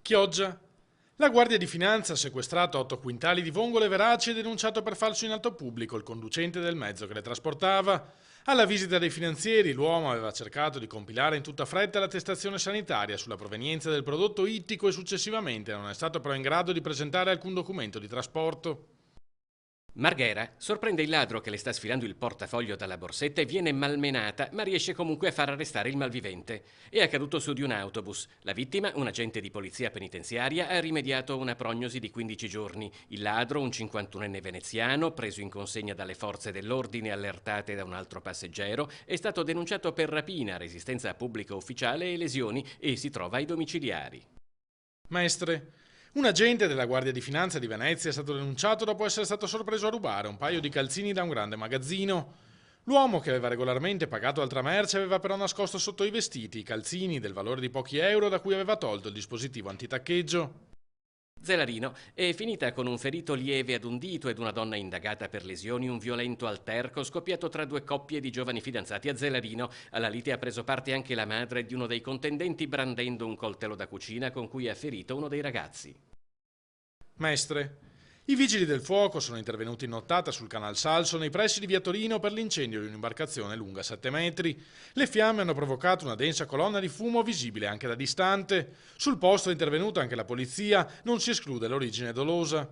Chioggia. La Guardia di Finanza ha sequestrato 8 quintali di vongole veraci e denunciato per falso in atto pubblico il conducente del mezzo che le trasportava. Alla visita dei finanzieri, l'uomo aveva cercato di compilare in tutta fretta l'attestazione sanitaria sulla provenienza del prodotto ittico e successivamente non è stato però in grado di presentare alcun documento di trasporto. Marghera sorprende il ladro che le sta sfilando il portafoglio dalla borsetta e viene malmenata, ma riesce comunque a far arrestare il malvivente. È accaduto su di un autobus. La vittima, un agente di polizia penitenziaria, ha rimediato a una prognosi di 15 giorni. Il ladro, un 51enne veneziano, preso in consegna dalle forze dell'ordine allertate da un altro passeggero, è stato denunciato per rapina, resistenza a pubblico ufficiale e lesioni e si trova ai domiciliari. Mestre. Un agente della Guardia di Finanza di Venezia è stato denunciato dopo essere stato sorpreso a rubare un paio di calzini da un grande magazzino. L'uomo, che aveva regolarmente pagato altra merce, aveva però nascosto sotto i vestiti i calzini del valore di pochi euro da cui aveva tolto il dispositivo antitaccheggio. Zelarino è finita con un ferito lieve ad un dito ed una donna indagata per lesioni, un violento alterco scoppiato tra due coppie di giovani fidanzati a Zelarino. Alla lite ha preso parte anche la madre di uno dei contendenti brandendo un coltello da cucina con cui ha ferito uno dei ragazzi. Mestre. I vigili del fuoco sono intervenuti in nottata sul Canal Salso nei pressi di Via Torino per l'incendio di un'imbarcazione lunga 7 metri. Le fiamme hanno provocato una densa colonna di fumo visibile anche da distante. Sul posto è intervenuta anche la polizia, non si esclude l'origine dolosa.